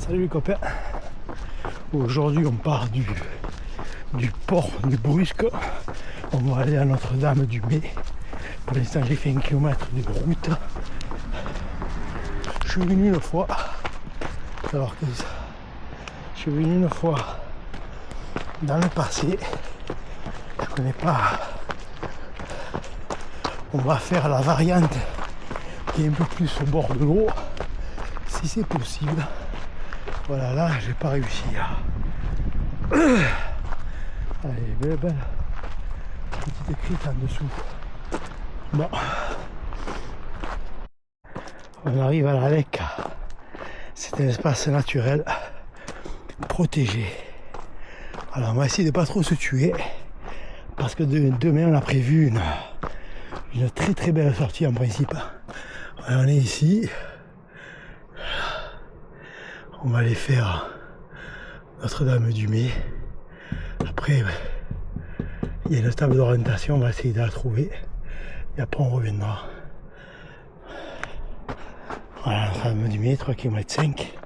Salut les copains. Aujourd'hui on part du port de Brusque. On va aller à Notre-Dame-du-Mez. Pour l'instant j'ai fait 1 kilomètre de route. Je suis venu une fois. Alors que je suis venu une fois dans le passé. Je connais pas. On va faire la variante qui est un peu plus au bord de l'eau. Si c'est possible. Voilà, là j'ai pas réussi. Allez, belle petite écrite en dessous. Bon, on arrive à la Lek. C'est un espace naturel protégé. Alors on va essayer de pas trop se tuer parce que demain on a prévu une très belle sortie en principe. Voilà, on est ici. On va aller faire Notre-Dame-du-Mez. Après, il y a une table d'orientation, on va essayer de la trouver. Et après, on reviendra. Voilà, Notre-Dame-du-Mez, 3 km 5,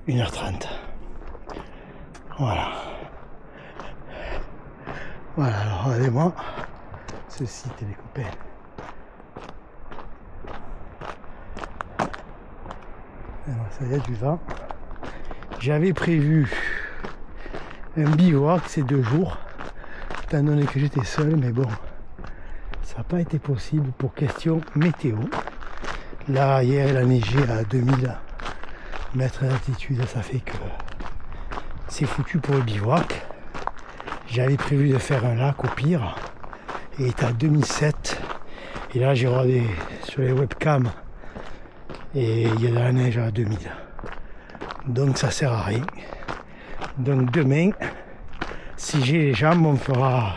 1h30. Voilà. Voilà, alors regardez-moi ce site, les copains. Alors, ça y a du vent. J'avais prévu un bivouac ces 2 jours, étant donné que j'étais seul, mais bon, ça n'a pas été possible pour question météo. Là, hier, il a neigé à 2000 mètres d'altitude, ça fait que c'est foutu pour le bivouac. J'avais prévu de faire un lac au pire, et il est à 2007. Et là, j'ai regardé sur les webcams. Et il y a de la neige à 2000. Donc ça sert à rien. Donc demain, si j'ai les jambes, on fera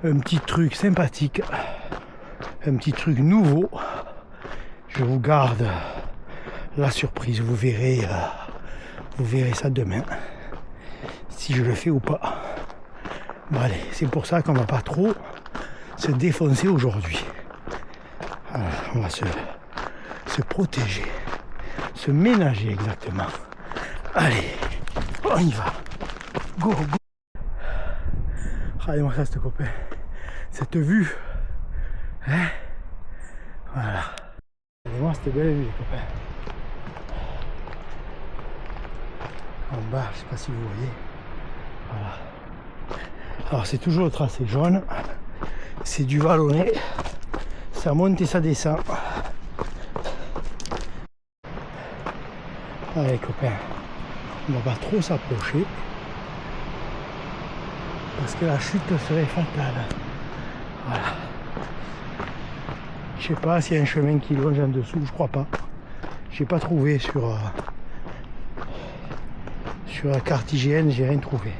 un petit truc sympathique. Un petit truc nouveau. Je vous garde la surprise. Vous verrez ça demain. Si je le fais ou pas. Bon allez, c'est pour ça qu'on va pas trop se défoncer aujourd'hui. Alors, on va se protéger, se ménager exactement. Allez, on y va. Go. Regardez-moi ça, ce copain. Cette vue. Hein? Voilà. Regardez-moi cette belle vue, les copains. En bas, je sais pas si vous voyez. Voilà. Alors c'est toujours le tracé jaune. C'est du vallonné. Ça monte et ça descend. Allez copains, on va pas trop s'approcher parce que la chute serait fatale. Voilà. Je sais pas s'il y a un chemin qui longe en dessous, je crois pas. J'ai pas trouvé sur la carte IGN, j'ai rien trouvé.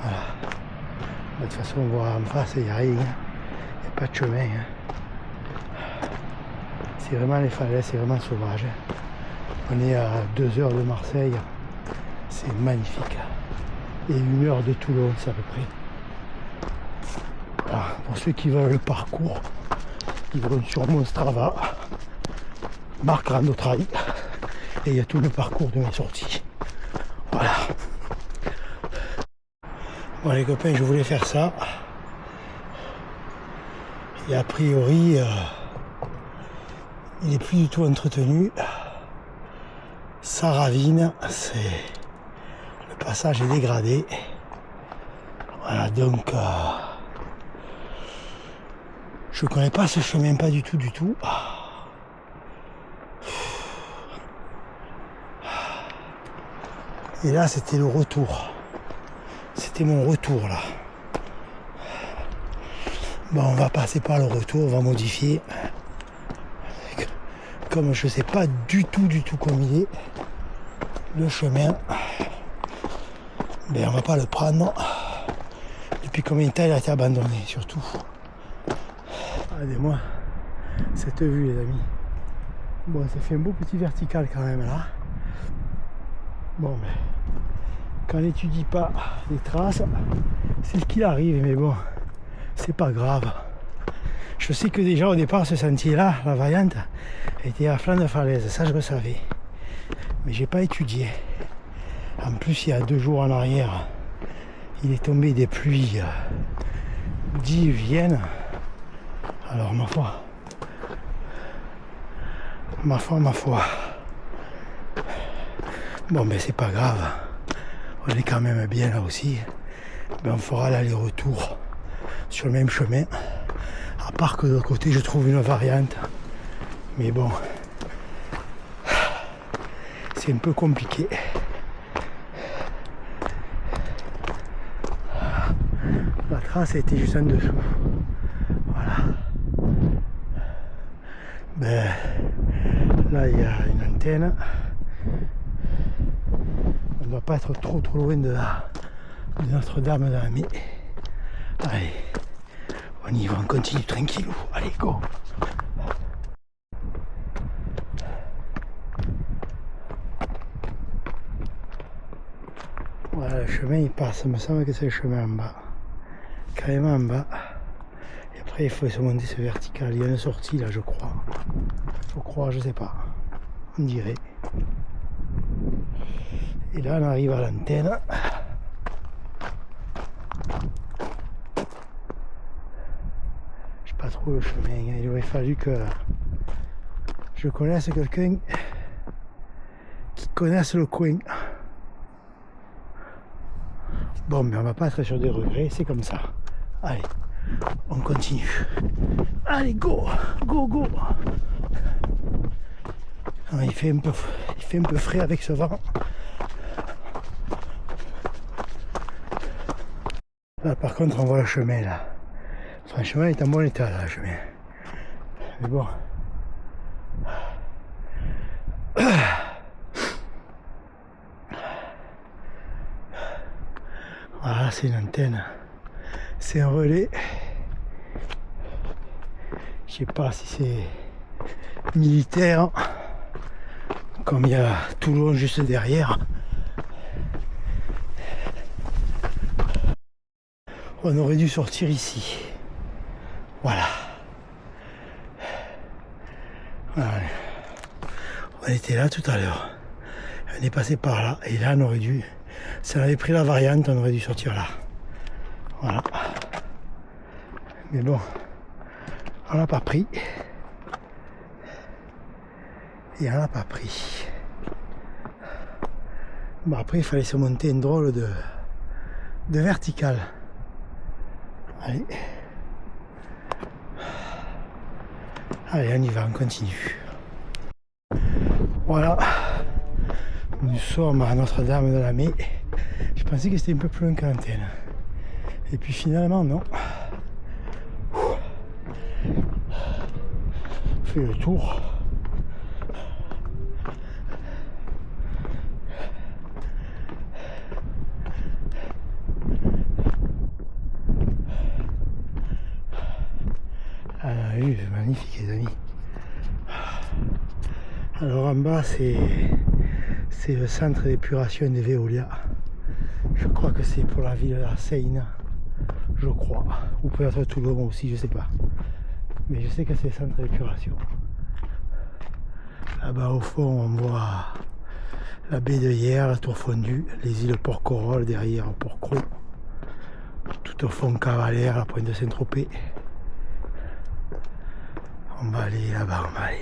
Voilà. De toute façon on voit en face, il n'y a rien. Il n'y a pas de chemin. C'est vraiment les falaises, c'est vraiment sauvage. On est à 2 heures de Marseille, c'est magnifique. Et 1 heure de Toulon, c'est à peu près. Voilà. Pour ceux qui veulent le parcours, ils vont sur mon Strava, Marc Randotrail, et il y a tout le parcours de mes sorties. Voilà. Bon les copains, je voulais faire ça. Et a priori, il n'est plus du tout entretenu. Ça ravine, le passage est dégradé. Voilà, donc je connais pas ce chemin, pas du tout. Et là c'était le retour. C'était mon retour là. Bon, on va passer par le retour, on va modifier. Comme je sais pas du tout comment il est le chemin, ben on va pas le prendre. Depuis combien de temps il a été abandonné surtout. Regardez-moi cette vue les amis. Bon, ça fait un beau petit vertical quand même là. Bon, mais quand on n'étudie pas les traces, c'est ce qu'il arrive, mais bon, c'est pas grave. Je sais que déjà au départ ce sentier là, la variante, était à flanc de falaise, ça je le savais. mais j'ai pas étudié. En plus, il y a 2 jours en arrière, il est tombé des pluies diluviennes. Alors ma foi. Bon, ben c'est pas grave. On est quand même bien là aussi. Ben, on fera l'aller-retour sur le même chemin. À part que de l'autre côté, je trouve une variante. Mais bon, c'est un peu compliqué. La trace était juste en dessous. Voilà. Ben, là, il y a une antenne. On ne doit pas être trop loin de Notre-Dame de la Mai. Allez, on y va, on continue tranquillou. Allez, go! Voilà, le chemin il passe, il me semble que c'est le chemin en bas. Carrément en bas. Et après il faut se monter ce vertical. Il y a une sortie là, je crois. Je sais pas. On dirait. Et là on arrive à l'antenne. Je sais pas trop le chemin. Il aurait fallu que je connaisse quelqu'un qui connaisse le coin. Bon, mais on va pas être sur des regrets, c'est comme ça. Allez, on continue. Allez, go, go, go. Ah, il fait un peu frais avec ce vent. Là, par contre, on voit le chemin, là. Franchement, il est en bon état, là, le chemin. Mais bon. Voilà, c'est une antenne. C'est un relais. Je sais pas si c'est militaire. Comme il y a Toulon juste derrière. On aurait dû sortir ici. Voilà. On était là tout à l'heure. On est passé par là. Et là, on aurait dû... Si on avait pris la variante, on aurait dû sortir là. Voilà. Mais bon, on l'a pas pris. Et on l'a pas pris. Bon, après, il fallait se monter une drôle de verticale. Allez. Allez, on y va, on continue. Voilà. Nous sommes à Notre-Dame de la Mai. Je pensais que c'était un peu plus loin qu'à l'antenne. Et puis finalement, non. On fait le tour. Ah, la vue est magnifique, les amis. Alors en bas, c'est le centre d'épuration de Veolia. Je crois que c'est pour la ville de la Seine, je crois. Ou peut-être Toulon aussi, je sais pas. Mais je sais que c'est le centre d'épuration. Là-bas au fond, on voit la baie de Hyères, la tour fondue, les îles Porquerolles derrière Porquerolles. Tout au fond, Cavalère, la pointe de Saint-Tropez. On va aller là-bas, on va aller.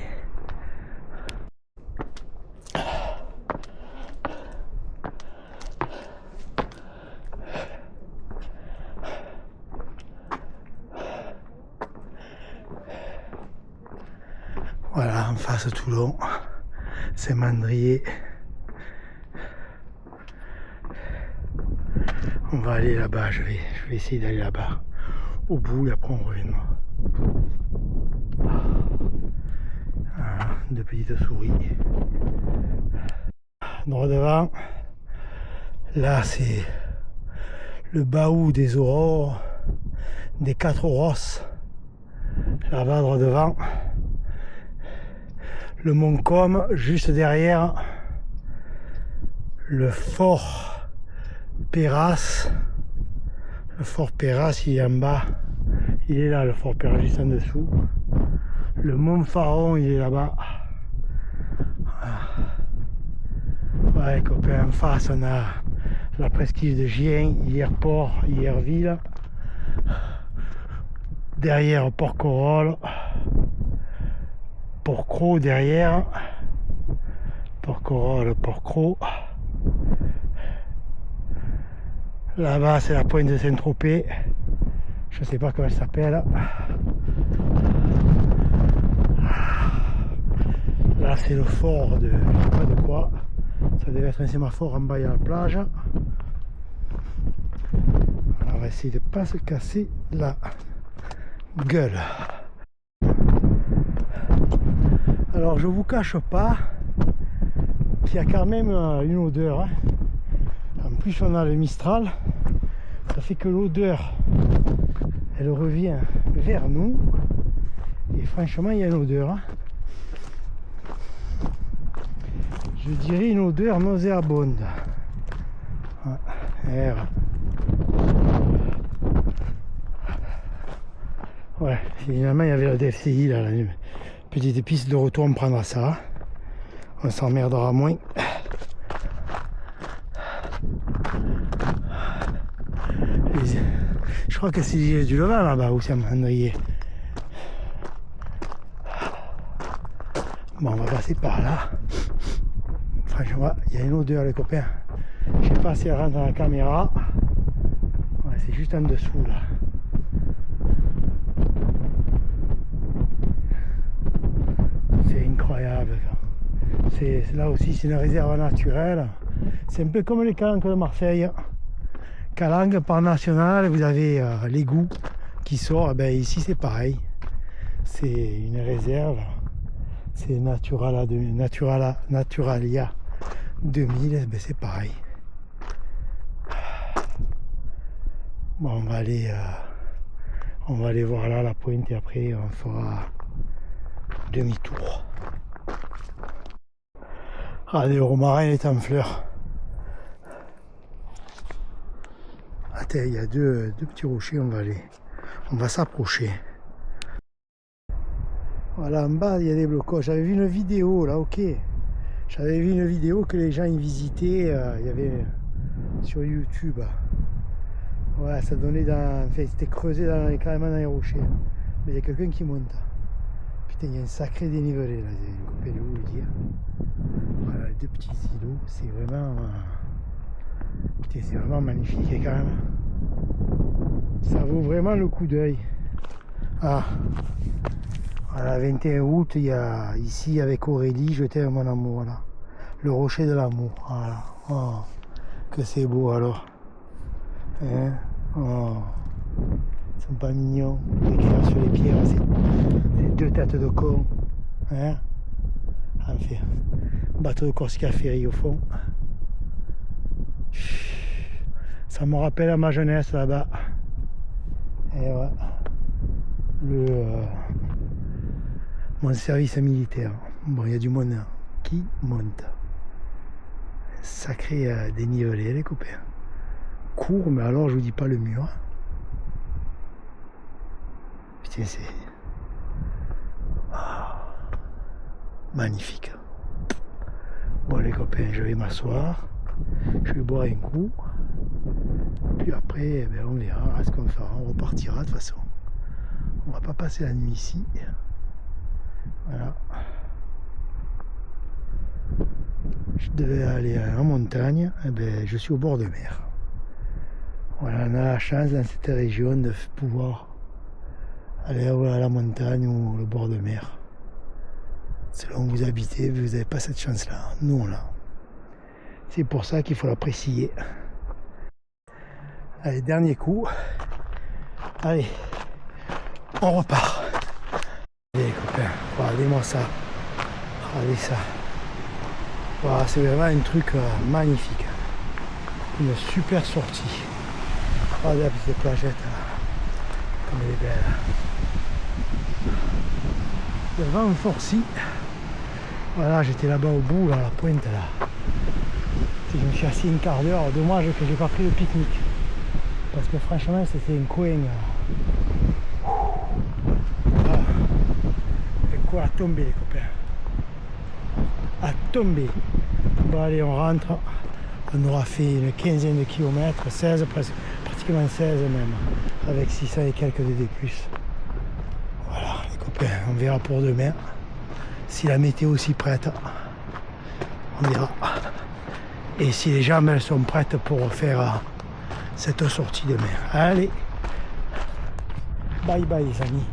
Voilà, en face Toulon, Saint-Mandrier. On va aller là-bas, je vais essayer d'aller là-bas, au bout, et après on reviendra. Voilà, deux petites souris. Droit devant, là c'est le Baou des Aurores, des Quatre Rosses. Là-bas, droit devant. Le Mont Com, juste derrière le fort Perras. Le fort Perras, il est en bas. Il est là, le fort Perras, juste en dessous. Le Mont Faron, il est là-bas. Voilà. Ouais, copains, en face, on a la presqu'île de Gien, hier Port, hier Ville. Derrière, Porquerolles. Porquerolles derrière. Porquerolles, Porquerolles. Là-bas, c'est la pointe de Saint-Tropez. Je sais pas comment elle s'appelle. Là, c'est le fort de je sais pas de quoi. Ça devait être un sémaphore en bas, il y a la plage. Alors, on va essayer de ne pas se casser la gueule. Alors, je vous cache pas qu'il y a quand même une odeur. Hein. En plus, on a le Mistral. Ça fait que l'odeur, elle revient vers nous. Et franchement, il y a une odeur. Hein. Je dirais une odeur nauséabonde. Ouais, finalement il y avait la DFCI là, une petite piste de retour, on prendra ça. On s'emmerdera moins. Je crois que c'est l'île du Levant là-bas où c'est Andrier. Bon, on va passer par là. Franchement, il y a une odeur les copains. Je sais pas si elle rentre dans la caméra. Ouais, c'est juste en dessous là. C'est incroyable. Là aussi c'est une réserve naturelle. C'est un peu comme les Calanques de Marseille. Calanques par national, vous avez l'égout qui sort. Ben, ici c'est pareil. C'est une réserve. C'est Naturalia 2000, ben c'est pareil. Bon, on va aller voir là la pointe et après on fera demi-tour. Ah, le romarin est en fleurs. Attends, il y a deux petits rochers, on va s'approcher. Voilà, en bas il y a des blocages. J'avais vu une vidéo là, ok. J'avais vu une vidéo que les gens y visitaient, il y avait sur YouTube. Ouais, ça donnait dans. Enfin, c'était creusé carrément dans les rochers. Mais il y a quelqu'un qui monte. Putain, il y a un sacré dénivelé là, les copains de vous le dire. Voilà, les deux petits îlots, c'est vraiment. Putain, c'est vraiment magnifique quand même. Ça vaut vraiment le coup d'œil. Ah. Voilà, 21 août, il y a ici avec Aurélie, je t'aime mon amour, là. Le rocher de l'amour, voilà. Oh, que c'est beau alors. Hein? Oh, ils sont pas mignons. Écrire sur les pierres, c'est deux têtes de con. Hein? Enfin, bateau de Corsica Ferry au fond. Ça me rappelle à ma jeunesse là-bas. Et ouais. Mon service militaire. Bon, il y a du monde qui monte. Sacré dénivelé, les copains. Court, mais alors je vous dis pas le mur. Putain, c'est magnifique. Bon, les copains, je vais m'asseoir. Je vais boire un coup. Puis après, eh ben, on verra ce qu'on fera. On repartira de toute façon. On va pas passer la nuit ici. Voilà. Je devais aller en montagne, eh ben, je suis au bord de mer. Voilà, on a la chance dans cette région de pouvoir aller à la montagne ou au bord de mer. Selon où vous habitez, vous n'avez pas cette chance-là. Nous, on l'a. C'est pour ça qu'il faut l'apprécier. Allez, dernier coup. Allez, on repart. Allez, les copains, regardez-moi ça. Regardez ça. Voilà, c'est vraiment un truc magnifique. Une super sortie. Regardez la petite plagette là. Comme elle est belle. Le vent forci. Voilà, j'étais là-bas au bout, là, à la pointe là. Je me suis assis un quart d'heure. Dommage que j'ai pas pris le pique-nique. Parce que franchement, c'était un coin. Un coin à tomber, les copains. À tomber. Bon allez, on rentre. On aura fait une quinzaine de kilomètres, 16 presque, pratiquement 16 même, avec 600 et quelques DD+. Voilà les copains, on verra pour demain. Si la météo s'y prête, on verra. Et si les jambes elles sont prêtes pour faire cette sortie demain. Allez, bye bye les amis.